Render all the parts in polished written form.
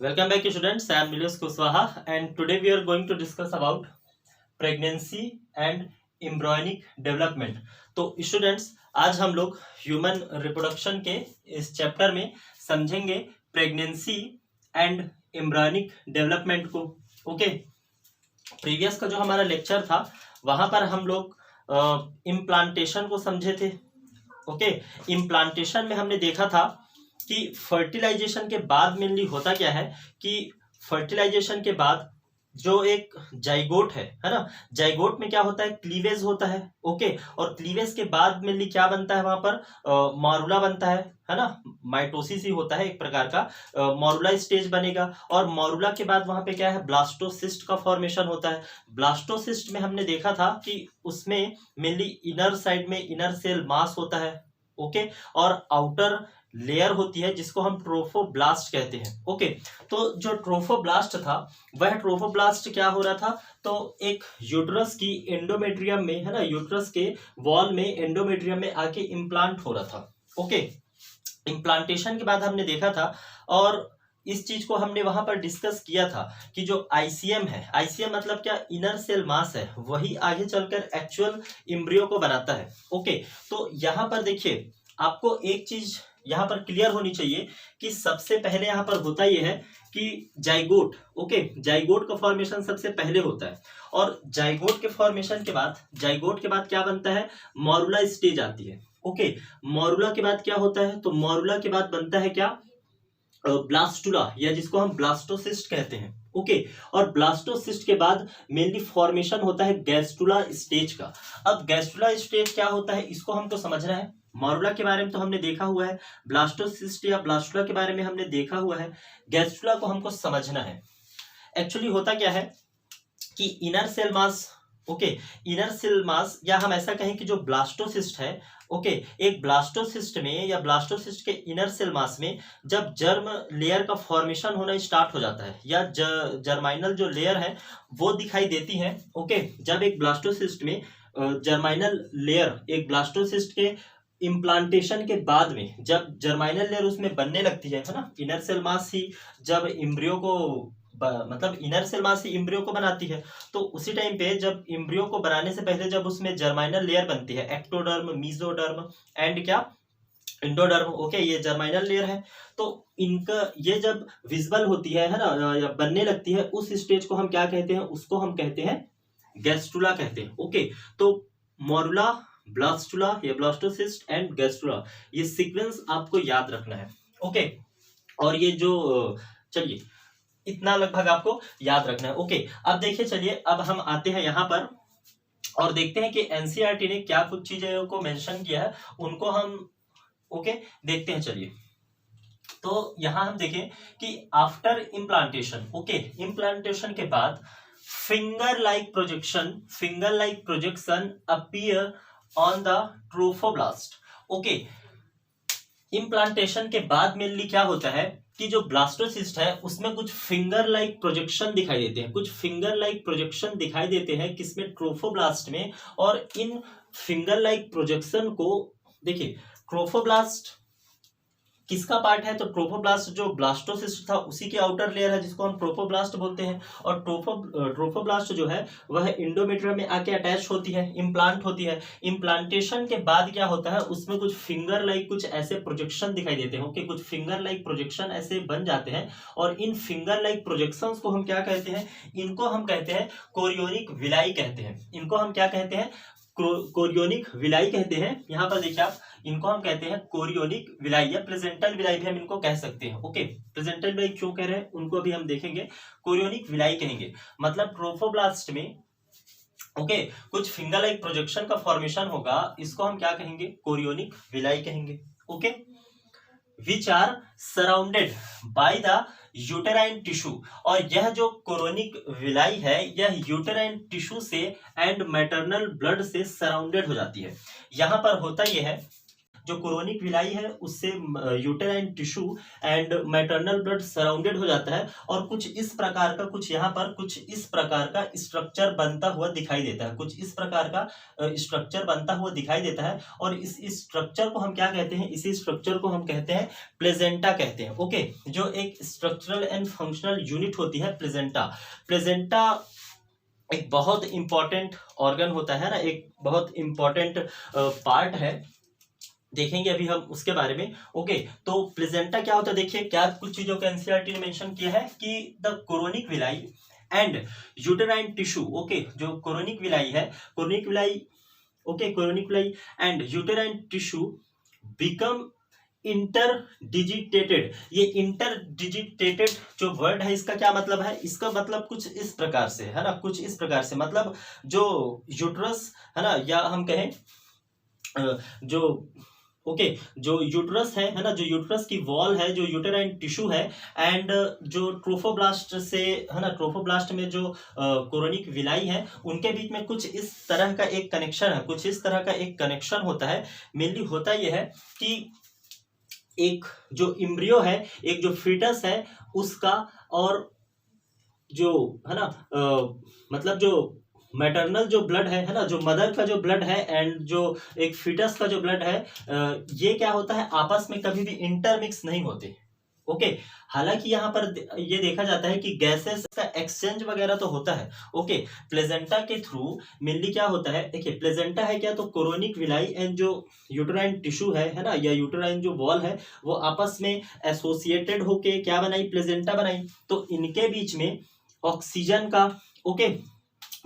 Welcome back students, I am Nilesh Kuswaha and today we are going to discuss about pregnancy and embryonic development। तो students आज हम लोग human reproduction के इस chapter में समझेंगे प्रेगनेंसी एंड एम्ब्रियोनिक डेवलपमेंट को। ओके, प्रीवियस का जो हमारा लेक्चर था वहां पर हम लोग इम्प्लांटेशन को समझे थे। ओके, इम्प्लांटेशन में हमने देखा था कि फर्टिलाइजेशन के बाद मेनली होता क्या है कि फर्टिलाइजेशन के बाद जो एक जाइगोट है ना, जाइगोट में क्या होता है, क्लीवेज होता है। ओके, और क्लीवेज के बाद मेनली क्या बनता है, वहां पर मॉरुला बनता है ना, माइटोसिस ही होता है एक प्रकार का। मॉरुला स्टेज बनेगा और मॉरुला के बाद वहां पे क्या है, ब्लास्टोसिस्ट का फॉर्मेशन होता है। ब्लास्टोसिस्ट में हमने देखा था कि उसमें मेनली इनर साइड में इनर सेल मास होता है। ओके, और आउटर लेयर होती है जिसको हम ट्रोफोब्लास्ट कहते हैं। ओके, तो जो ट्रोफोब्लास्ट था वह ट्रोफोब्लास्ट क्या हो रहा था, तो एक यूट्रस की एंडोमेट्रियम में है ना, यूट्रस के वॉल में एंडोमेट्रियम में आके इम्प्लांट हो रहा था। ओके, इम्प्लांटेशन के बाद हमने देखा था और इस चीज को हमने वहां पर डिस्कस किया था कि जो आईसीएम है, आईसीएम मतलब क्या, इनर सेल मास है, वही आगे चलकर एक्चुअल एम्ब्रियो को बनाता है। ओके, तो यहाँ पर देखिए आपको एक चीज यहाँ पर क्लियर होनी चाहिए कि सबसे पहले यहाँ पर होता यह है कि जाइगोट, ओके, जाइगोट का फॉर्मेशन सबसे पहले होता है और जाइगोट के फॉर्मेशन के बाद, जाइगोट के बाद क्या बनता है, मॉरुला स्टेज आती है। ओके, मॉरुला के बाद क्या होता है, तो मॉरुला के बाद बनता है क्या, ब्लास्टुला, या जिसको हम ब्लास्टोसिस्ट कहते हैं। ओके, और ब्लास्टोसिस्ट के बाद मेनली फॉर्मेशन होता है गैस्ट्रुला स्टेज का। अब गैस्ट्रुला स्टेज क्या होता है इसको हमको समझना है। मॉरुला के बारे में तो हमने देखा हुआ है, ब्लास्टोसिस्ट या ब्लास्टुला के बारे में हमने देखा हुआ है, गैस्ट्रुला को हमको समझना है। एक्चुअली होता क्या है कि inner cell mass, okay, inner cell mass, या हम ऐसा कहें कि जो ब्लास्टोसिस्ट है, ओके, एक ब्लास्टोसिस्ट में या ब्लास्टोसिस्ट के इनर सेल मास में जब जर्म लेयर का फॉर्मेशन होना स्टार्ट हो जाता है या जर्माइनल जो लेयर है वो दिखाई देती है। ओके, जब एक ब्लास्टोसिस्ट में जर्माइनल लेयर, एक ब्लास्टोसिस्ट के इम्प्लांटेशन के बाद में जब जर्माइनल लेयर उसमें बनने लगती है ना, इनर सेल मास ही जब इम्ब्रियो को मतलब इनर सेल मास ही इम्ब्रियो को बनाती है, तो उसी टाइम पे जब इम्ब्रियो को बनाने से पहले जब उसमें जर्माइनल लेयर बनती है, एक्टोडर्म, मीजोडर्म एंड क्या, इंडोडर्म। ओके, ये जर्माइनल लेयर है, तो इनका ये जब विजिबल होती है ना, या बनने लगती है, उस स्टेज को हम क्या कहते हैं, उसको हम कहते हैं गैस्ट्रुला कहते हैं। ओके, तो मॉरुला, ब्लास्टुला या ब्लास्टोसिस्ट एंड गैस्ट्रुला, ये सीक्वेंस आपको याद रखना है। ओके, और ये जो, चलिए इतना लगभग आपको याद रखना है। ओके, अब देखिए, चलिए अब हम आते हैं यहाँ पर और देखते हैं कि एनसीईआरटी ने क्या कुछ चीजें को मेंशन किया है, उनको हम ओके देखते हैं। चलिए, तो यहाँ हम देखें कि आफ्टर इम्प्लांटेशन, ओके, इम्प्लांटेशन के बाद finger like projection appear on the trophoblast. Okay, implantation के बाद मेनली क्या होता है कि जो ब्लास्टोसिस्ट है उसमें कुछ फिंगर लाइक प्रोजेक्शन दिखाई देते हैं, कुछ फिंगर लाइक प्रोजेक्शन दिखाई देते हैं किसमें, ट्रोफोब्लास्ट में। और इन फिंगर लाइक प्रोजेक्शन को देखिए, ट्रोफोब्लास्ट किसका पार्ट है, तो ट्रोफोब्लास्ट जो ब्लास्टोसिस्ट था उसी के आउटर लेयर है जिसको हम ट्रोफोब्लास्ट बोलते हैं। और ट्रोफोब्लास्ट जो है वह इंडोमेट्रियम में आके अटैच होती है, इम्प्लांट होती है। इम्प्लांटेशन के बाद क्या होता है, उसमें कुछ फिंगर लाइक कुछ ऐसे प्रोजेक्शन दिखाई देते हैं। ओके, कुछ फिंगर लाइक प्रोजेक्शन ऐसे बन जाते हैं और इन फिंगर लाइक प्रोजेक्शंस को हम क्या कहते हैं, इनको हम कहते हैं कोरियोनिक विलाई कहते हैं। इनको हम क्या कहते हैं, कोरियोनिक विलाई कहते हैं। यहाँ पर देखिए आप, इनको हम कहते हैं कोरियोनिक विलाई या प्लेजेंटल विलाई भी हम इनको कह सकते हैं। ओके, प्लेजेंटल विलाई क्यों कह रहे हैं उनको भी हम देखेंगे, कोरियोनिक विलाई कहेंगे। मतलब ट्रोफोब्लास्ट में ओके कुछ फिंगर लाइक प्रोजेक्शन का फॉर्मेशन होगा, इसको हम क्या कहेंगे, कोरियोनिक विलाई कहेंगे। Okay, which are surrounded by the uterine tissue, और यह जो कोरियोनिक विलाई है यह यूटेराइन टिश्यू से एंड मैटरनल ब्लड से सराउंडेड हो जाती है। यहाँ पर होता यह है, जो कोरोनिक विलाई है उससे uterine tissue and maternal blood surrounded हो जाता है और कुछ इस प्रकार का, कुछ यहाँ पर कुछ इस प्रकार का स्ट्रक्चर बनता हुआ दिखाई देता है, कुछ इस प्रकार का स्ट्रक्चर बनता हुआ दिखाई देता है। और इस स्ट्रक्चर को हम क्या कहते हैं, इसी स्ट्रक्चर को हम कहते हैं प्लेजेंटा कहते हैं। ओके, जो एक स्ट्रक्चरल एंड फंक्शनल यूनिट होती है प्लेजेंटा। प्लेजेंटा एक बहुत इंपॉर्टेंट ऑर्गन होता है ना, एक बहुत इंपॉर्टेंट पार्ट है, देखेंगे अभी हम उसके बारे में। ओके, तो प्लेजेंटा क्या होता है, देखिए क्या कुछ चीजों का एनसीईआरटी ने मेंशन किया है कि the chorionic villi and uterine tissue. Okay, जो कोरोनिक विलाई है, chorionic villi, okay, chorionic villi and uterine tissue become interdigitated. ये इंटरडिजिटेटेड जो वर्ड है इसका क्या मतलब है, इसका मतलब कुछ इस प्रकार से है ना, कुछ इस प्रकार से, मतलब जो यूट्रस है ना, या हम कहें जो ओके जो यूट्रस है ना, जो यूट्रस की वॉल है, जो यूटेराइन टिश्यू है एंड जो ट्रोफोब्लास्ट से है ना, ट्रोफोब्लास्ट में जो कोरोनिक विलाई है उनके बीच में कुछ इस तरह का एक कनेक्शन है, कुछ इस तरह का एक कनेक्शन होता है। मेनली होता यह है कि एक जो इम्ब्रियो है, एक जो फीटस है उसका, और जो है ना मतलब जो मैटरनल जो ब्लड है ना, जो मदर का जो ब्लड है एंड जो एक फीटस का जो ब्लड है, ये क्या होता है, आपस में कभी भी इंटरमिक्स नहीं होते। ओके, हालांकि यहाँ पर ये देखा जाता है कि गैसेस का एक्सचेंज वगैरह तो होता है। ओके, प्लेजेंटा के थ्रू मेनली क्या होता है, देखिए प्लेजेंटा है क्या, तो कोरोनिक विलाई एंड जो यूटेराइन टिश्यू है ना, या यूटेराइन जो वॉल है वो आपस में एसोसिएटेड होके क्या बनाई, प्लेजेंटा बनाई। तो इनके बीच में ऑक्सीजन का, ओके,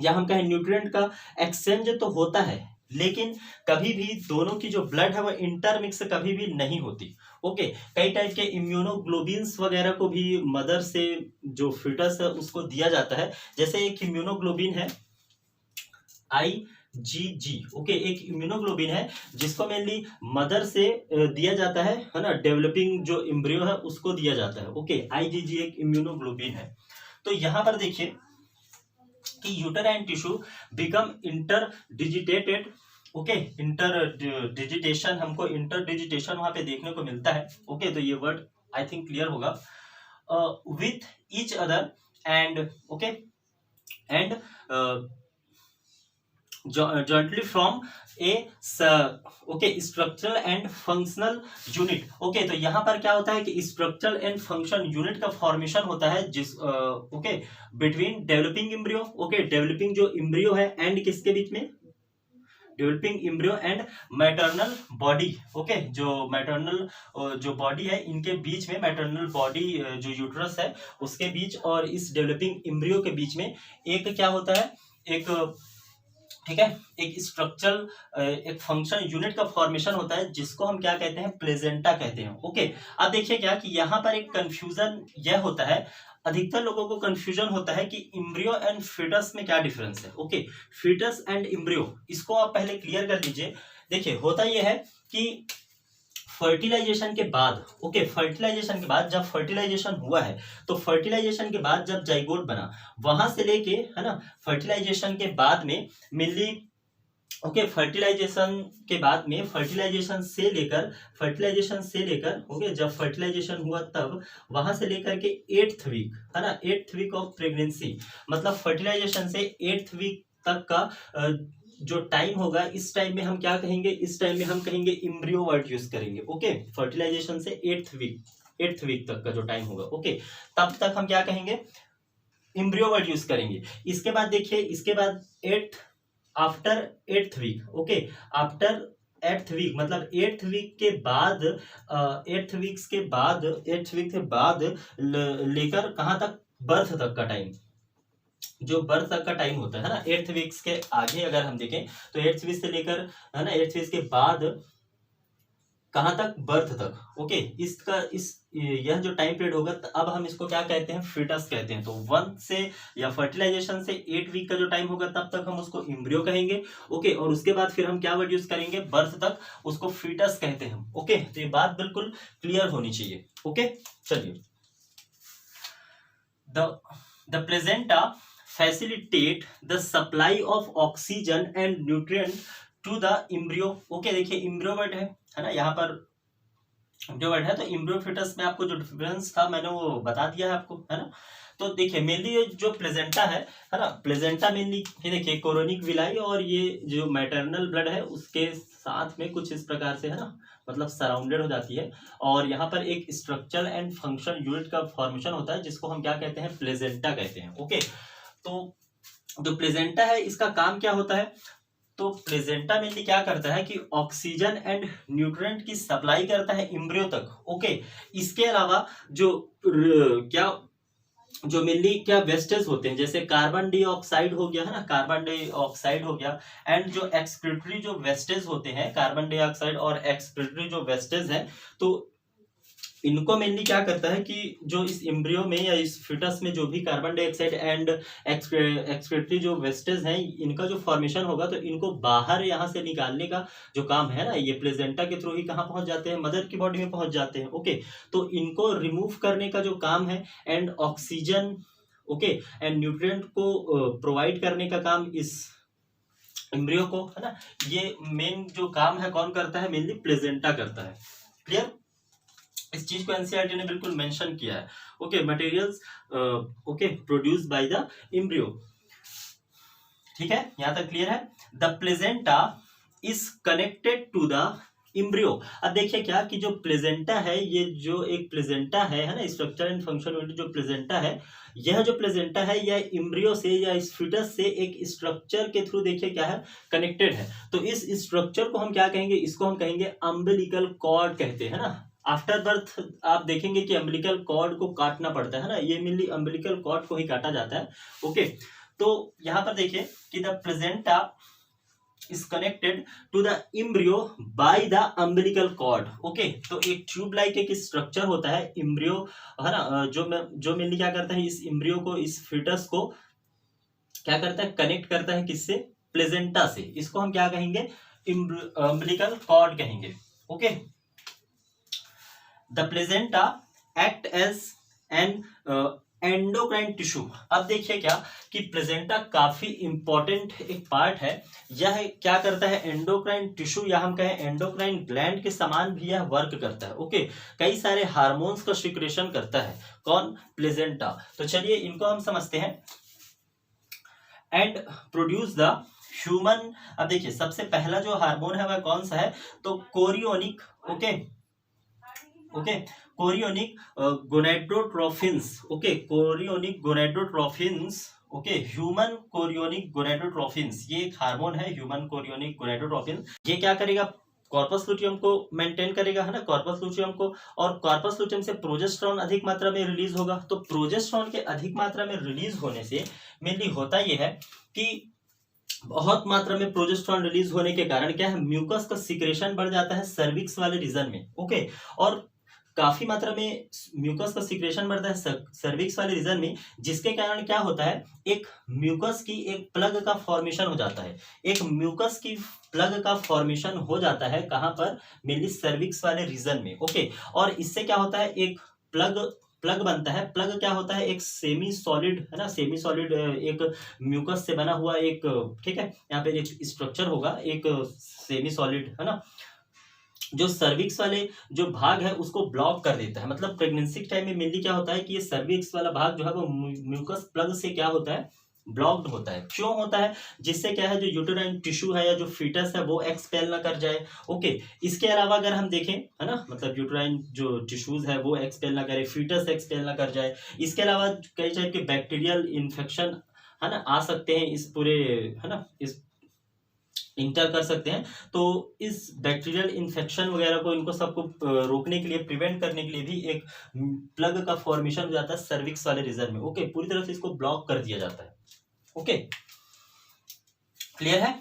या हम कहें न्यूट्रिएंट का एक्सचेंज तो होता है, लेकिन कभी भी दोनों की जो ब्लड है वो इंटरमिक्स कभी भी नहीं होती। ओके, कई टाइप के इम्यूनोग्लोबिन्स वगैरह को भी मदर से जो फीटस है उसको दिया जाता है। जैसे एक इम्यूनोग्लोबिन है IgG। ओके, एक इम्यूनोग्लोबिन है जिसको मेनली मदर से दिया जाता है ना, डेवलपिंग जो एम्ब्रियो है उसको दिया जाता है। ओके, IgG एक इम्यूनोग्लोबिन है। तो यहाँ पर देखिए कि uterine tissue become interdigitated. Okay, interdigitation, हमको इंटरडिजिटेशन वहां पे देखने को मिलता है। ओके, तो ये वर्ड आई थिंक क्लियर होगा। With each other and okay and jointly from a okay structural and functional unit. Okay, तो यहाँ पर क्या होता है कि स्ट्रक्चरल एंड फंक्शन यूनिट का फॉर्मेशन होता है जिस okay between developing embryo. Okay, developing जो एम्ब्रियो है एंड किसके बीच में, developing embryo and maternal body. Okay, जो मैटरनल जो बॉडी है इनके बीच में, मैटरनल बॉडी जो यूट्रस है उसके बीच और इस डेवलपिंग एम्ब्रियो के बीच में एक क्या होता है, एक ठीक है, एक स्ट्रक्चरल एक फंक्शन यूनिट का फॉर्मेशन होता है जिसको हम क्या कहते हैं, प्लेजेंटा कहते हैं। ओके, अब देखिए क्या कि यहाँ पर एक कंफ्यूजन यह होता है, अधिकतर लोगों को कंफ्यूजन होता है कि इम्ब्रियो एंड फीटस में क्या डिफरेंस है। ओके, फीटस एंड इम्ब्रियो, इसको आप पहले क्लियर कर लीजिए। देखिए होता यह है कि फर्टिलाइजेशन के बाद, ओके, फर्टिलाइजेशन के बाद जब फर्टिलाइजेशन हुआ है तो फर्टिलाइजेशन के बाद जब जाइगोट बना वहां से लेके है ना, फर्टिलाइजेशन के बाद में मिली, ओके, फर्टिलाइजेशन के बाद में फर्टिलाइजेशन से लेकर ओके, जब फर्टिलाइजेशन हुआ तब वहां से लेकर के 8th वीक है ना, 8th वीक ऑफ प्रेगनेंसी, मतलब फर्टिलाइजेशन से 8th वीक तक का जो टाइम होगा, इस टाइम में हम क्या कहेंगे, इस टाइम में हम कहेंगे इम्ब्रियो वर्ड यूज करेंगे। ओके, फर्टिलाइजेशन से 8th वीक तक का जो टाइम होगा, ओके, तब तक हम क्या कहेंगे, इम्ब्रियो वर्ड यूज करेंगे। इसके बाद देखिए, इसके बाद after 8th week, okay, after 8th week मतलब 8th वीक के बाद 8th वीक के बाद लेकर कहां तक, बर्थ तक का टाइम, जो बर्थ तक का टाइम होता है ना, 8th वीक्स के आगे अगर हम देखें तो 8th वीक से लेकर है ना 8th वीक के बाद कहां तक, बर्थ तक। ओके, इसका यह जो टाइम पीरियड होगा तो अब हम इसको क्या कहते हैं, फीटस कहते हैं। तो 1 से या फर्टिलाइजेशन से 8 वीक का जो टाइम होगा तब तक हम उसको इम्ब्रियो कहेंगे। ओके, और उसके बाद फिर हम क्या वर्ड यूज करेंगे, बर्थ तक, उसको फीटस कहते हैं। ओके, तो ये बात बिल्कुल क्लियर होनी चाहिए। ओके, चलिए, the placenta facilitate the supply of oxygen and nutrient to the embryo. Okay, देखिए इम्ब्रियो वर्ड है ना, यहाँ पर इम्ब्रियो वर्ड है, तो इम्ब्रियो फिटस में आपको जो डिफरेंस था मैंने वो बता दिया है आपको, है ना। तो देखिए मेनली जो प्लेजेंटा है ना, प्लेजेंटा मेनली ये देखिए कोरोनिक विलाई और ये जो मैटरनल ब्लड है उसके साथ में कुछ इस प्रकार से, है ना, मतलब सराउंडेड हो जाती है। और यहाँ पर एक स्ट्रक्चर एंड फंक्शन यूनिट का फॉर्मेशन होता है जिसको हम क्या कहते हैं, प्लेजेंटा कहते हैं। ओके, तो जो प्लेजेंटा है इसका काम क्या होता है, तो प्लेजेंटा मेनली क्या करता है कि ऑक्सीजन एंड न्यूट्रिएंट की सप्लाई करता है इम्ब्रियो तक। ओके, इसके अलावा जो क्या जो मेनली क्या वेस्टेज होते हैं, जैसे कार्बन डाइऑक्साइड हो गया, है ना, कार्बन डाइऑक्साइड हो गया, एंड जो एक्सक्रीटरी जो वेस्टेज होते हैं, कार्बन डाइऑक्साइड और एक्सक्रीटरी जो वेस्टेज है, तो इनको मेनली क्या करता है कि जो इस एम्ब्रियो में या इस फिटस में जो भी कार्बन डाइऑक्साइड एंड एक्सक्रीटरी जो वेस्टेज हैं, इनका जो फॉर्मेशन होगा तो इनको बाहर यहाँ से निकालने का जो काम है ना, ये प्लेजेंटा के थ्रू ही कहाँ पहुंच जाते हैं, मदर की बॉडी में पहुंच जाते हैं। ओके, तो इनको रिमूव करने का जो काम है and oxygen, okay, and nutrient को प्रोवाइड करने का काम इस एम्ब्रियो को, है ना, ये मेन जो काम है कौन करता है, मेनली प्लेजेंटा करता है। क्लियर, इस चीज को एनसीईआरटी ने बिल्कुल मेंशन किया है। Okay, materials okay produce by the embryo, ठीक है, यहां तक क्लियर है। The placenta is connected to the embryo. अब देखिए क्या कि जो प्लेजेंटा है, ये जो एक प्लेजेंटा है ना, स्ट्रक्चर एंड फंक्शन यूनिट जो प्लेजेंटा है, यह जो प्लेजेंटा है यह इम्ब्रियो से या इस फीटस से एक स्ट्रक्चर के थ्रू देखिए क्या है, कनेक्टेड है। तो इस स्ट्रक्चर को हम क्या कहेंगे, इसको हम कहेंगे अम्बिलिकल कॉर्ड कहते हैं ना। आफ्टर बर्थ आप देखेंगे कि अम्बिलिकल कॉर्ड को काटना पड़ता है ना, ये मेनली अम्बिलिकल कॉर्ड को ही काटा जाता है। ओके, तो यहाँ पर देखिए कि the placenta is connected to the embryo by the umbilical cord। Okay, तो एक ट्यूब लाइक एक स्ट्रक्चर होता है एम्ब्रियो, है ना, जो मेनली क्या करता है, इस एम्ब्रियो को, इस फीटस को क्या करता है, कनेक्ट करता है किससे, प्लेजेंटा से। इसको हम क्या कहेंगे, अम्बिलिकल कॉर्ड कहेंगे। Okay, the placenta act as an endocrine tissue. अब देखिए क्या कि प्लेजेंटा काफी इंपॉर्टेंट एक पार्ट है। यह क्या करता है, एंडोक्राइन टिश्यू या हम कहें एंडोक्राइन ग्लैंड के समान भी यह वर्क करता है। ओके, कई सारे हार्मोन्स का सिक्रेशन करता है कौन, प्लेजेंटा। तो चलिए इनको हम समझते हैं। And produce the human. अब देखिए सबसे पहला जो हार्मोन है वह कौन सा है, तो chorionic. Okay, okay, chorionic gonadotrophins. Okay, chorionic gonadotrophins. Okay, human chorionic gonadotrophins, ये एक हार्मोन है ह्यूमन कोरियोनिक गोनेडोट्रोफिन्स। ये क्या करेगा, कॉर्पस लुटियम को मेंटेन करेगा, है ना, कॉर्पस लुटियम को, और कॉर्पस लुटियम से प्रोजेस्टेरॉन अधिक मात्रा में रिलीज होगा। तो प्रोजेस्टेरॉन के अधिक मात्रा में रिलीज होने से मेनली होता यह है कि बहुत मात्रा में प्रोजेस्टेरॉन रिलीज होने के कारण क्या है, म्यूकस का सिक्रेशन बढ़ जाता है सर्विक्स वाले रीजन में। ओके, और काफी मात्रा में म्यूकस का सिक्रेशन बढ़ता है सर्विक्स वाले रीजन में, जिसके कारण क्या होता है, एक म्यूकस की एक प्लग का फॉर्मेशन हो जाता है। एक म्यूकस की प्लग का फॉर्मेशन हो जाता है कहां पर, मेनली सर्विक्स वाले रीजन में। ओके, और इससे क्या होता है, एक प्लग बनता है। प्लग क्या होता है, एक सेमी सॉलिड, है ना, सेमी सॉलिड एक म्यूकस से बना हुआ एक, ठीक है, यहाँ पे एक स्ट्रक्चर होगा एक सेमी सॉलिड, है ना, जो सर्विक्स वाले जो भाग है उसको ब्लॉक कर देता है। मतलब प्रेगनेंसी के टाइम में मेनली क्या होता है कि ये सर्विक्स वाला भाग जो है वो म्यूकस प्लग से क्या होता है, ब्लॉक्ड होता है। क्यों होता है, जिससे क्या है, जो यूटेराइन टिश्यू है या जो फीटस है वो एक्सपेल ना कर जाए। ओके, इसके अलावा अगर हम देखें, है ना, मतलब यूटेराइन जो टिश्यूज है वो एक्सपेल ना करे, फीटस एक्सपेल ना कर जाए। इसके अलावा कई टाइप के बैक्टीरियल इन्फेक्शन, है ना, आ सकते हैं इस पूरे, है ना, इस इंटर कर सकते हैं। तो इस बैक्टीरियल इन्फेक्शन वगैरह को, इनको सबको रोकने के लिए, प्रिवेंट करने के लिए भी एक प्लग का फॉर्मेशन हो जाता है सर्विक्स वाले रीजन में। ओके, पूरी तरह से इसको ब्लॉक कर दिया जाता है। ओके, क्लियर है।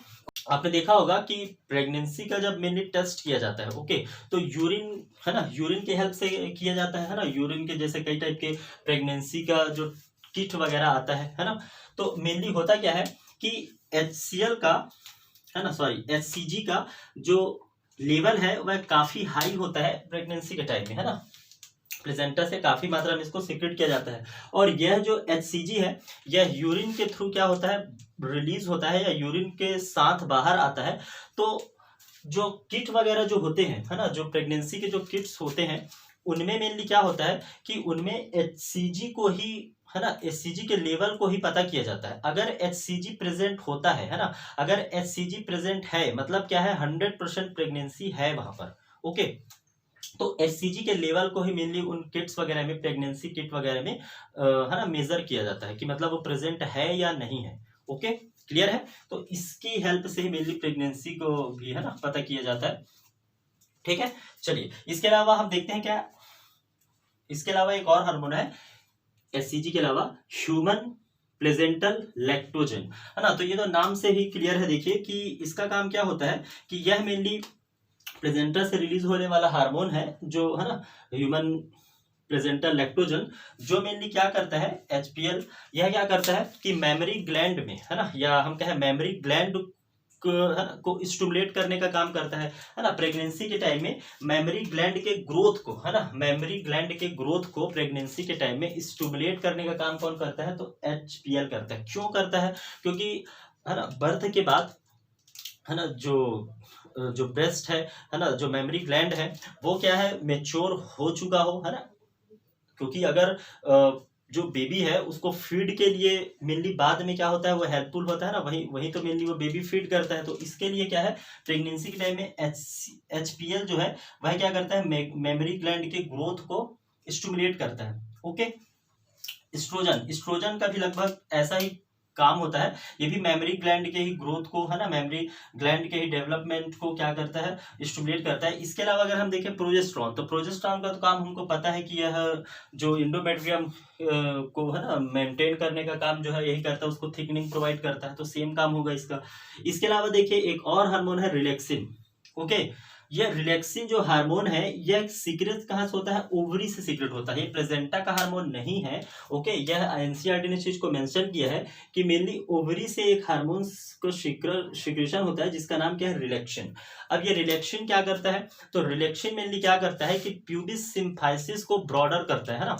आपने देखा होगा कि प्रेगनेंसी का जब मेनली टेस्ट किया जाता है, ओके, तो यूरिन, है ना, यूरिन के हेल्प से किया जाता है ना, यूरिन के जैसे कई टाइप के प्रेगनेंसी का जो किट वगैरह आता है ना, तो मेनली होता क्या है कि HCl का, है ना, सॉरी, HCG का जो लेवल है वह काफी हाई होता है प्रेगनेंसी के टाइम में, है ना। प्लेसेंटा से काफी मात्रा में इसको सीक्रेट किया जाता है। और यह जो HCG है यह यूरिन के थ्रू क्या होता है, रिलीज होता है या यूरिन के साथ बाहर आता है। तो जो किट वगैरह जो होते हैं, है ना, जो प्रेगनेंसी के जो किट्स होते हैं उनमें मेनली क्या होता है कि उनमें HCG को ही, है ना, HCG के लेवल को ही पता किया जाता है। अगर HCG प्रेजेंट होता है ना, अगर HCG प्रेजेंट है मतलब क्या है, 100% प्रेगनेंसी है वहां पर। ओके, तो HCG के लेवल को ही मेनली उन किट्स वगैरह में, प्रेगनेंसी किट वगैरह में है ना, मेजर किया जाता है कि मतलब वो प्रेजेंट है या नहीं है। ओके, क्लियर है। तो इसकी हेल्प से ही मेनली प्रेगनेंसी को भी, है ना, पता किया जाता है। ठीक है, चलिए इसके अलावा हम देखते हैं क्या, इसके अलावा एक और हार्मोन है HCG के अलावा, ह्यूमन प्लेजेंटल लैक्टोजन, है ना। तो ये तो नाम से ही क्लियर है, देखिए कि इसका काम क्या होता है कि यह मेनली प्लेजेंटा से रिलीज होने वाला हार्मोन है, जो है ना, ह्यूमन प्लेजेंटल लैक्टोजन, जो मेनली क्या करता है, HPL, यह क्या करता है कि मेमोरी ग्लैंड में, है ना, या हम कहें मेमोरी ग्लैंड को, है ना, को स्टिमुलेट करने का काम करता है ना। प्रेगनेंसी के टाइम में मेमोरी ग्लैंड के ग्रोथ को, है ना, मेमोरी ग्लैंड के ग्रोथ को प्रेगनेंसी के टाइम में स्टिमुलेट करने का काम कौन करता है, तो HPL करता है। क्यों करता है, क्योंकि, है ना, बर्थ के बाद, है ना, जो ब्रेस्ट है ना, जो मेमोरी ग्लैंड है वो क्या है, मेच्योर हो चुका हो, है ना। क्योंकि अगर जो बेबी है उसको फीड के लिए मेनली बाद में क्या होता है, वो हेल्पफुल होता है ना, वही तो मेनली वो बेबी फीड करता है। तो इसके लिए क्या है, प्रेगनेंसी के टाइम में HPL जो है वह क्या करता है, मेमोरी ग्लैंड के ग्रोथ को स्टिमुलेट करता है। ओके, एस्ट्रोजन का भी लगभग ऐसा ही काम होता है, ये भी मेमोरी ग्लैंड के ही ग्रोथ को, है ना, मेमोरी ग्लैंड के ही डेवलपमेंट को क्या करता है, स्टिमुलेट करता है। इसके अलावा अगर हम देखें प्रोजेस्टेरॉन, तो प्रोजेस्टेरॉन का तो काम हमको पता है कि यह जो इंडोमेट्रियम को, है ना, मेंटेन करने का काम जो है यही करता है, उसको थिकनिंग प्रोवाइड करता है। तो सेम काम होगा इसका। इसके अलावा देखिए एक और हार्मोन है रिलैक्सिन। ओके, यह रिलैक्सिन जो हार्मोन है यह सीक्रेट कहाँ से होता है, ओवरी से सीक्रेट होता है, ये प्लेसेंटा का हार्मोन नहीं है। ओके, यह एनसीईआरटी ने चीज को मेंशन किया है कि मेनली ओवरी से एक हार्मोन को सिक्रेशन होता है जिसका नाम क्या है, रिलैक्सिन। अब ये रिलैक्सिन क्या करता है, तो रिलैक्सिन मेनली क्या करता है कि प्यूबिस सिम्फाइसिस को ब्रॉडर करता है ना,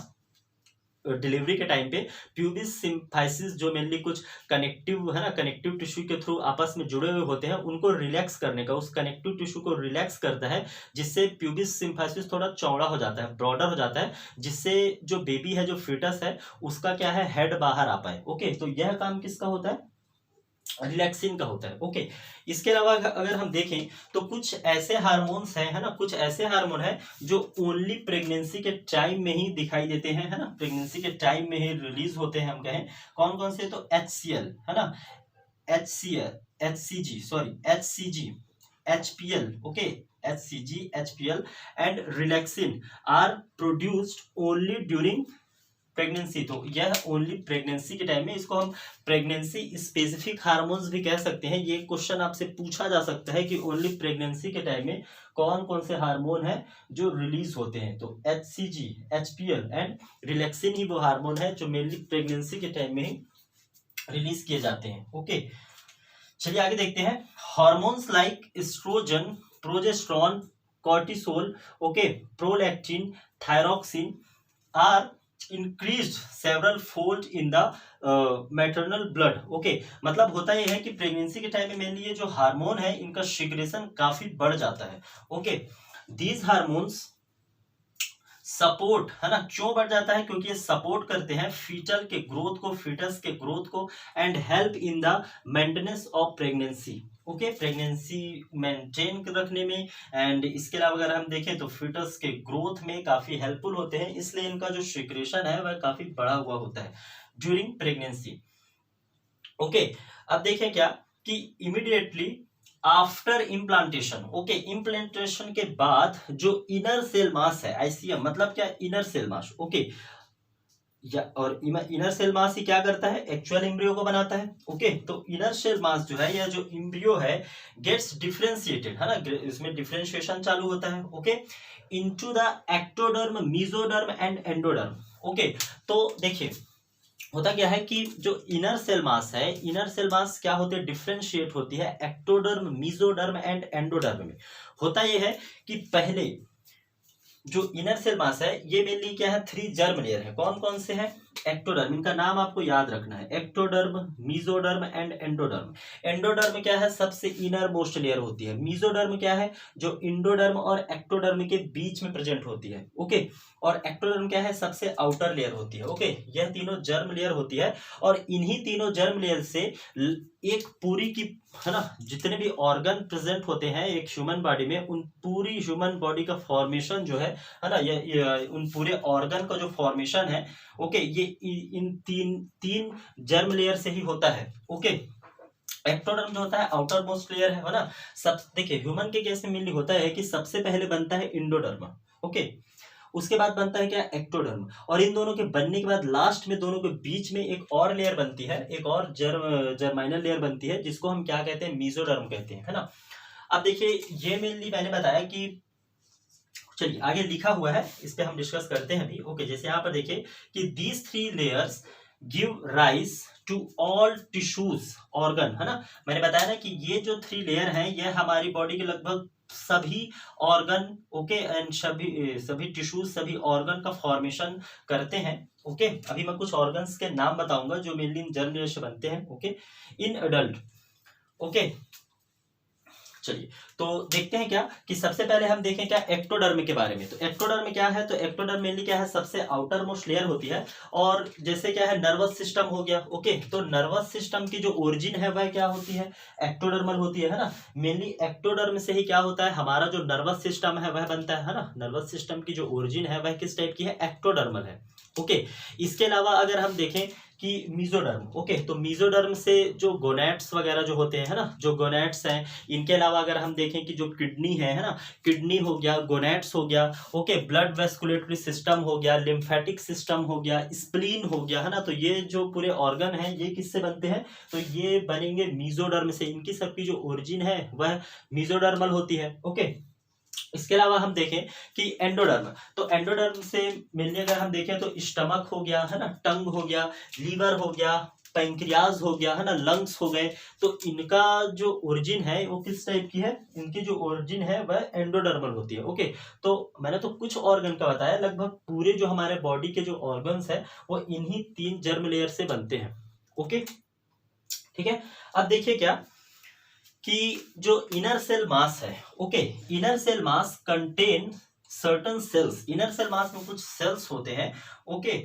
डिलीवरी के टाइम पे प्यूबिस सिम्फाइसिस जो मेनली कुछ कनेक्टिव, है ना, कनेक्टिव टिश्यू के थ्रू आपस में जुड़े हुए होते हैं, उनको रिलैक्स करने का, उस कनेक्टिव टिश्यू को रिलैक्स करता है, जिससे प्यूबिस सिम्फाइसिस थोड़ा चौड़ा हो जाता है, ब्रॉडर हो जाता है, जिससे जो बेबी है, जो फीटस है, उसका क्या है, हेड बाहर आ पाए। ओके, तो यह काम किसका होता है, रिलैक्सिन का होता है। ओके, इसके अलावा अगर हम देखें तो कुछ ऐसे हार्मोन्स हैं, है ना, कुछ ऐसे हार्मोन है जो ओनली प्रेगनेंसी के टाइम में ही दिखाई देते हैं, है ना, प्रेगनेंसी के टाइम में ही रिलीज होते हैं। हम कहें कौन कौन से, तो HCL, है ना, HCG, HPL, okay, HCG, HPL and relaxin are produced only during pregnancy. तो यह ओनली प्रेगनेंसी के टाइम में, इसको हम प्रेगनेंसी स्पेसिफिक हार्मोन्स भी कह सकते हैं। ये क्वेश्चन आपसे पूछा जा सकता है कि ओनली प्रेगनेंसी के टाइम में कौन कौन से हार्मोन है जो रिलीज होते हैं। तो HCG, HPL एंड रिलैक्सिन ही वो हार्मोन है जो मेनली प्रेगनेंसी के टाइम में ही रिलीज किए जाते हैं। ओके, चलिए आगे देखते हैं। Hormones like estrogen, progesterone, cortisol, okay, prolactin, thyroxine are increased several fold in the maternal blood। Okay, मतलब होता यह है कि प्रेगनेंसी के टाइम में मेनली ये जो हार्मोन है इनका सिक्रेशन काफी बढ़ जाता है। ओके, दीज हार्मोन्स सपोर्ट, है ना, क्यों बढ़ जाता है, क्योंकि ये सपोर्ट करते हैं फीटल के ग्रोथ को, फीटस के ग्रोथ को, and help in the maintenance of pregnancy. Okay, pregnancy maintain रखने में, एंड इसके अलावा अगर हम देखें तो फीटस के ग्रोथ में काफी हेल्पफुल होते हैं, इसलिए इनका जो सिक्रेशन है वह काफी बड़ा हुआ होता है ड्यूरिंग प्रेगनेंसी। ओके, अब देखें क्या कि immediately after implantation, okay, implantation के बाद जो इनर सेल मास है, ICM मतलब क्या, इनर सेल मास। ओके, या और इनर सेल मास ही क्या करता है, एक्चुअल एम्ब्रियो को बनाता है। ओके, तो इनर सेल मास जो है या जो एम्ब्रियो है गेट्स डिफरेंशिएटेड, है ना, इसमें डिफरेंशिएशन चालू होता है। Okay, into the ectoderm, mesoderm and endoderm. Okay, तो देखिए होता क्या है कि जो इनर सेल मास है, इनर सेल मास क्या होती है, डिफरेंशिएट होती है एक्टोडर्म, मेसोडर्म एंड एंडोडर्म में। होता यह है कि पहले जो इनर सेल मास है ये मेनली क्या है, 3 जर्म लेयर है। कौन कौन से हैं? एक्टोडर्म, इनका नाम आपको याद रखना है, ectoderm, mesoderm and endoderm. Endoderm क्या है, सबसे इनर मोस्ट लेयर होती है। मीजोडर्म क्या है, जो इंडोडर्म और एक्टोडर्म के बीच में प्रेजेंट होती है, ओके। और एक्टोडर्म क्या है, सबसे आउटर लेयर होती है, ओके। यह तीनों जर्म लेयर होती है और इन्हीं तीनों जर्म लेयर से एक पूरी की, है ना, जितने भी ऑर्गन प्रेजेंट होते हैं एक ह्यूमन बॉडी में, उन पूरी ह्यूमन बॉडी का फॉर्मेशन जो है ना, ये उन पूरे ऑर्गन का जो फॉर्मेशन है, ओके, ये इन तीन जर्म लेयर से ही होता है, ओके। एक्टोडर्म जो होता है आउटर मोस्ट लेयर है ना। सब देखिए ह्यूमन के केस में मेनली होता है कि सबसे पहले बनता है इंडोडर्म, ओके, उसके बाद बनता है क्या, एक्टोडर्म, और इन दोनों के बनने के बाद लास्ट में दोनों के बीच में एक और लेयर बनती है, एक और जर्माइनल लेयर बनती है, जिसको हम क्या कहते हैं, मीजोडर्म कहते हैं, है ना। अब देखिए ये मेनली मैंने बताया कि, चलिए आगे लिखा हुआ है, इस पे हम डिस्कस करते हैं अभी, ओके। जैसे यहाँ पर देखिए कि these 3 layers give rise to all tissues organ, है ना। मैंने बताया ना कि ये जो 3 लेयर हैं ये हमारी बॉडी के लगभग सभी ऑर्गन, ओके, एंड सभी टिश्यूज, सभी ऑर्गन का फॉर्मेशन करते हैं, ओके। अभी मैं कुछ ऑर्गन्स के नाम बताऊंगा जो मेनली इन जर्म लेयर से बनते हैं, ओके, इन अडल्ट, ओके। चलिए तो देखते हैं क्या कि सबसे पहले हम देखें क्या एक्टोडर्म के बारे में। तो एक्टोडर्म क्या है, तो एक्टोडर्म मेनली क्या है, सबसे आउटर मोस्ट लेयर होती है। और जैसे क्या है, नर्वस सिस्टम हो गया, ओके, तो नर्वस सिस्टम की जो ओरिजिन है वह क्या होती है, एक्टोडर्मल होती है ना। मेनली एक्टोडर्म से ही क्या होता है, हमारा जो नर्वस सिस्टम है वह बनता है ना। नर्वस सिस्टम की जो ओरिजिन है वह किस टाइप की है, एक्टोडर्मल है, ओके। इसके अलावा अगर हम देखें कि मीजोडर्म, ओके, तो मीजोडर्म से जो गोनैड्स वगैरह जो होते हैं, है ना, जो गोनैड्स हैं, इनके अलावा अगर हम देखें कि जो किडनी है ना, किडनी हो गया, गोनैड्स हो गया, ओके, ब्लड वेस्कुलेटरी सिस्टम हो गया, लिम्फेटिक सिस्टम हो गया, स्प्लीन हो गया, है ना। तो ये जो पूरे ऑर्गन हैं ये किससे बनते हैं, तो ये बनेंगे मीजोडर्म से। इनकी सबकी जो ओरिजिन है वह मीजोडर्मल होती है, ओके। इसके अलावा हम देखें कि एंडोडर्म, तो एंडोडर्म से मिलने अगर हम देखें तो स्टमक हो गया, है ना, टंग हो गया, लीवर हो गया, पैंक्रियाज हो गया, है ना, लंग्स हो गए। तो इनका जो ओरिजिन है वो किस टाइप की है, इनकी जो ओरिजिन है वह एंडोडर्मल होती है, ओके। तो मैंने तो कुछ ऑर्गन का बताया, लगभग पूरे जो हमारे बॉडी के जो ऑर्गन्स है वो इन्हीं 3 जर्म लेयर से बनते हैं, ओके, ठीक है। अब देखिए क्या कि जो इनर सेल मास है, okay, inner cell mass contain certain cells. Inner cell mass में कुछ सेल्स होते हैं, ओके,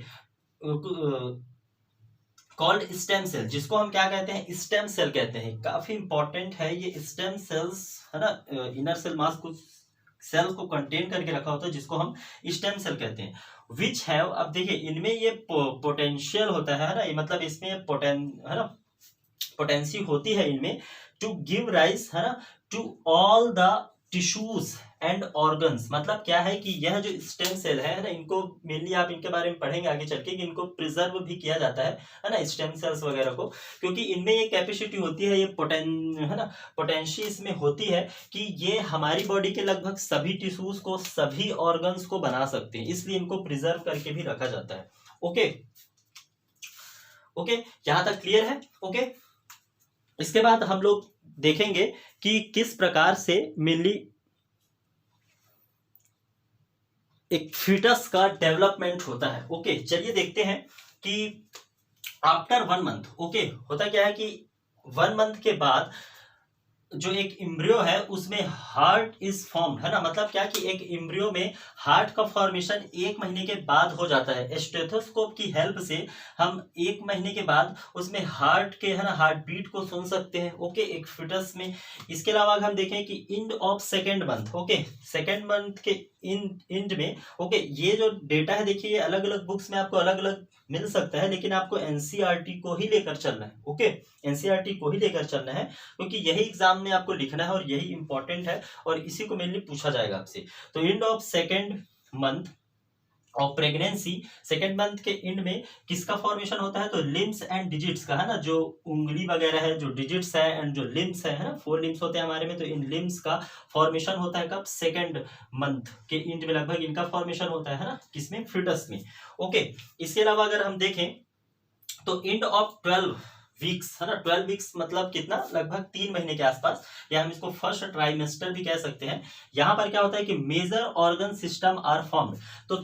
कॉल्ड स्टेम सेल, जिसको हम क्या कहते हैं, स्टेम सेल कहते हैं। काफी इंपॉर्टेंट है ये स्टेम सेल्स, है ना। इनर सेल मास कुछ सेल को कंटेन करके रखा होता है जिसको हम स्टेम सेल कहते हैं। विच हैव, अब देखिए इनमें ये पोटेंशियल होता है ना, ये मतलब इसमें है ना, पोटेंसी होती है इनमें टू गिव राइज, है ना, to all the tissues and organs. मतलब क्या है कि यह जो स्टेम सेल है ना, इनको मेनली आप इनके बारे में पढ़ेंगे आगे चल के कि इनको प्रिजर्व भी किया जाता है ना, स्टेम सेल्स वगैरह को, क्योंकि इनमें ये कैपेसिटी होती है, ये है ना, पोटेंशियल इसमें होती है कि ये हमारी बॉडी के लगभग सभी टिश्यूज को, सभी ऑर्गन्स को बना सकते हैं, इसलिए इनको प्रिजर्व करके भी रखा जाता है, ओके, ओके, यहां तक क्लियर है, ओके। इसके बाद हम लोग देखेंगे कि किस प्रकार से मेनली एक फीटस का डेवलपमेंट होता है, ओके। चलिए देखते हैं कि आफ्टर 1 मंथ, ओके, होता क्या है कि 1 मंथ के बाद जो एक इम्ब्रियो है उसमें हार्ट इज फॉर्म्ड, है ना। मतलब क्या कि एक इम्ब्रियो में हार्ट का फॉर्मेशन 1 महीने के बाद हो जाता है। स्टेथोस्कोप की हेल्प से हम 1 महीने के बाद उसमें हार्ट के, है ना, हार्ट बीट को सुन सकते हैं, ओके, एक फिटस में। इसके अलावा हम देखें कि end of 2nd month, okay, 2nd month के इंड में, ओके, ये जो डेटा है देखिए ये अलग अलग बुक्स में आपको अलग अलग मिल सकता है, लेकिन आपको एनसीईआरटी को ही लेकर चलना है, ओके, एनसीईआरटी को ही लेकर चलना है, क्योंकि यही एग्जाम में आपको लिखना है और यही इंपॉर्टेंट है और इसी को मेनली पूछा जाएगा आपसे। तो end of 2nd month of pregnancy, 2nd month के एंड में किसका फॉर्मेशन होता है, तो लिम्स एंड डिजिट्स का, है ना, जो उंगली वगैरह है, जो डिजिट्स है एंड जो लिम्स है ना, 4 लिम्स होते हैं हमारे में, तो इन लिम्स का फॉर्मेशन होता है कब, 2nd मंथ के एंड में लगभग इनका फॉर्मेशन होता है ना, किसमें, फीटस में, ओके। इसके अलावा अगर हम देखें तो एंड ऑफ 12 वीक्स, है ना। 12 वीक्स मतलब कितना, लगभग 3 महीने के आसपास, या हम इसको फर्स्ट ट्राइमेस्टर भी कह सकते हैं। यहाँ पर क्या होता है कि major organ system are formed. तो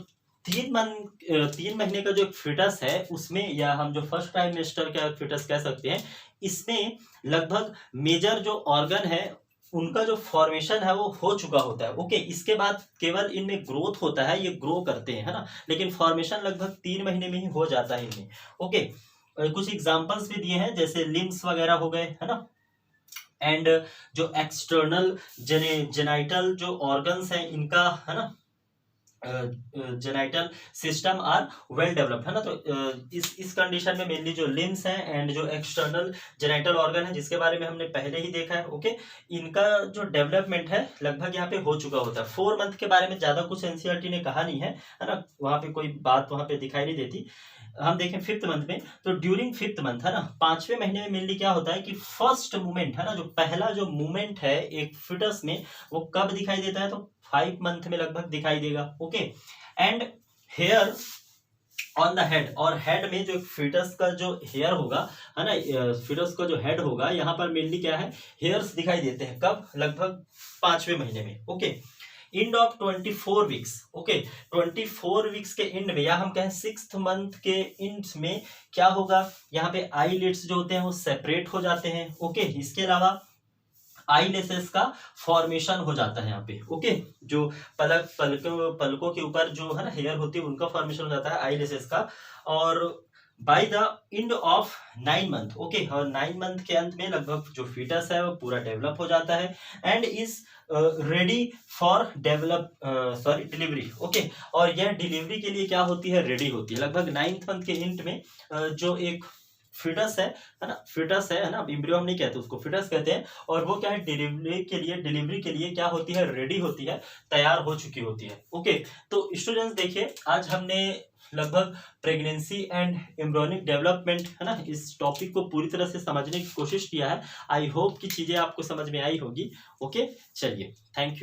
3 महीने का जो फिटस है उसमें, या हम जो फर्स्ट ट्राइमेस्टर का फिटस कह सकते हैं, इसमें लगभग मेजर जो ऑर्गन है उनका जो फॉर्मेशन है वो हो चुका होता है। ओके, इसके बाद केवल इनमें ग्रोथ होता है, ये ग्रो करते हैं, है ना, लेकिन फॉर्मेशन लगभग 3 महीने में ही हो जाता है इनमें। ओके, कुछ एग्जांपल्स भी दिए हैं, जैसे लिम्स वगैरह हो गए, है ना। एंड जो एक्सटर्नल जेनाइटल जो ऑर्गन्स हैं इनका, है ना, genital system are well developed, है ना। तो इस कंडीशन में मेनली जो लिम्स हैं एंड जो एक्सटर्नल जेनाइटल ऑर्गन है, जिसके बारे में हमने पहले ही देखा है, ओके, इनका जो डेवलपमेंट है लगभग यहाँ पे हो चुका होता है। 4 मंथ के बारे में ज्यादा कुछ एनसीईआरटी ने कहा नहीं है ना, वहां पे कोई बात वहां पे दिखाई नहीं देती। हम देखें 5th मंथ में, तो ड्यूरिंग 5th मंथ, है ना, 5वें महीने में मेनली क्या होता है कि फर्स्ट मूवमेंट, है ना, जो पहला जो मूवमेंट है एक फिटस में, वो कब दिखाई देता है, तो 5 मंथ में लगभग दिखाई देगा। Okay, and hair on the head, और हेड में जो फिटस का जो हेयर होगा, है ना, फिटस का जो हेड होगा, यहाँ पर मेनली क्या है, हेयर्स दिखाई देते हैं। कब, लगभग 5वें महीने में। Okay, end of 24 weeks. Okay, 24 weeks के इंड में, या हम कहें 6th मंथ के इंड में क्या होगा, यहाँ पे आई लिड्स जो होते हैं वो सेपरेट हो जाते हैं। ओके, इसके अलावा आई लेसेस का फॉर्मेशन हो जाता है यहाँ पे। ओके, जो पलकों के ऊपर जो है ना हेयर होती है उनका फॉर्मेशन हो जाता है आई लेसेस का। और by the end of 9 month, okay, और 9 मंथ के अंत में लगभग जो फीटस है वो पूरा डेवलप हो जाता है and is ready for delivery. Okay, और यह डिलीवरी के लिए क्या होती है, रेडी होती है। लगभग 9th मंथ के एंड में जो एक फिटस है ना, फिटस है ना, एम्ब्रियो हम नहीं कहते उसको, फिटस कहते हैं, और वो क्या है, डिलीवरी के लिए क्या होती है, रेडी होती है, तैयार हो चुकी होती है। ओके, तो स्टूडेंट्स देखिए, आज हमने लगभग प्रेगनेंसी एंड एम्ब्रियोनिक डेवलपमेंट, है ना, इस टॉपिक को पूरी तरह से समझने की कोशिश किया है। आई होप कि चीजें आपको समझ में आई होगी। ओके, चलिए, थैंक यू।